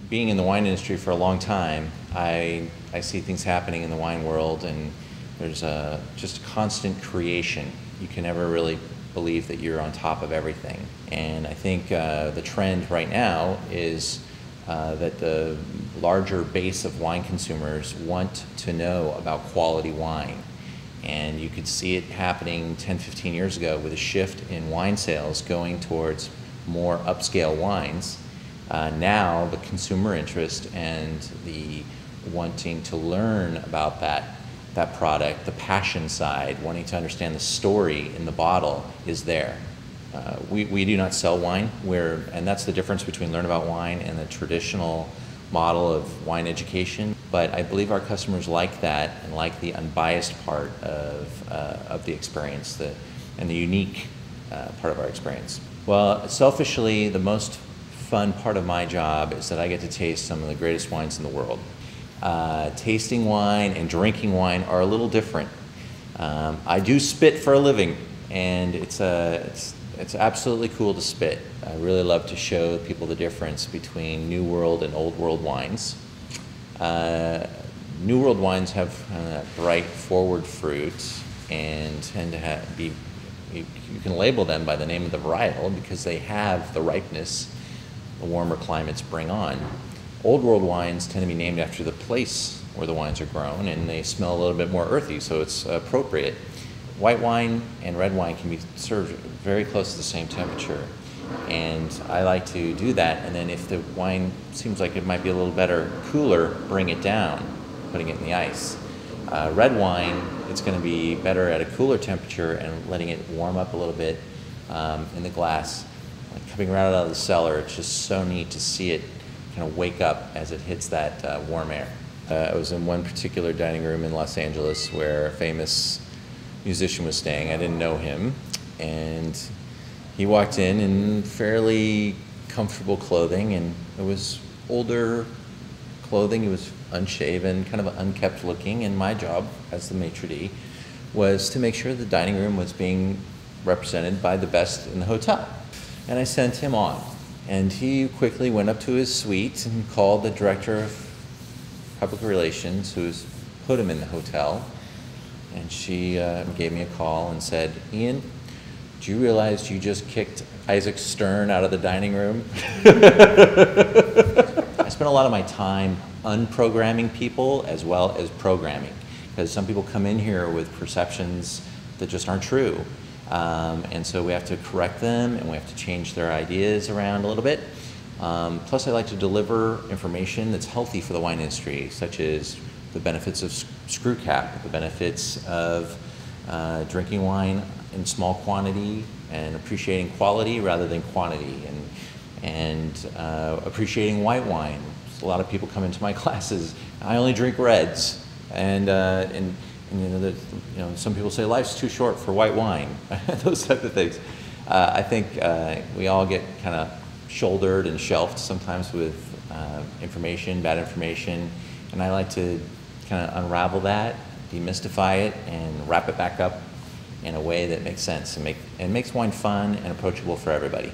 Being in the wine industry for a long time, I see things happening in the wine world, and there's just a constant creation. You can never really believe that you're on top of everything. And I think the trend right now is that the larger base of wine consumers want to know about quality wine. And you could see it happening 10, 15 years ago with a shift in wine sales going towards more upscale wines. Now the consumer interest and the wanting to learn about that product, the passion side, wanting to understand the story in the bottle is there. We do not sell wine, and that's the difference between Learn About Wine and the traditional model of wine education. But I believe our customers like that and like the unbiased part of the experience, and the unique part of our experience. Well, selfishly, the most fun part of my job is that I get to taste some of the greatest wines in the world. Tasting wine and drinking wine are a little different. I do spit for a living, and it's absolutely cool to spit. I really love to show people the difference between New World and Old World wines. New World wines have that bright forward fruit and tend to you can label them by the name of the varietal because they have the ripeness the warmer climates bring on. Old World wines tend to be named after the place where the wines are grown, and they smell a little bit more earthy, so it's appropriate. White wine and red wine can be served very close to the same temperature, and I like to do that, and then if the wine seems like it might be a little better, cooler, bring it down, putting it in the ice. Red wine, it's going to be better at a cooler temperature and letting it warm up a little bit in the glass. Like coming right out of the cellar, it's just so neat to see it kind of wake up as it hits that warm air. I was in one particular dining room in Los Angeles where a famous musician was staying. I didn't know him, and he walked in fairly comfortable clothing, and it was older clothing. It was unshaven, kind of unkept looking, and my job as the maitre d' was to make sure the dining room was being represented by the best in the hotel. And I sent him on, and he quickly went up to his suite and called the director of public relations, who's put him in the hotel, and she gave me a call and said, "Ian, do you realize you just kicked Isaac Stern out of the dining room?" I spent a lot of my time unprogramming people as well as programming, because some people come in here with perceptions that just aren't true. And so we have to correct them, and we have to change their ideas around a little bit. Plus, I like to deliver information that's healthy for the wine industry, such as the benefits of screw cap, the benefits of drinking wine in small quantity and appreciating quality rather than quantity, and appreciating white wine. A lot of people come into my classes, I only drink reds, and some people say life's too short for white wine, those type of things. I think we all get kind of shouldered and shelved sometimes with information, bad information, and I like to kind of unravel that, demystify it, and wrap it back up in a way that makes sense and makes wine fun and approachable for everybody.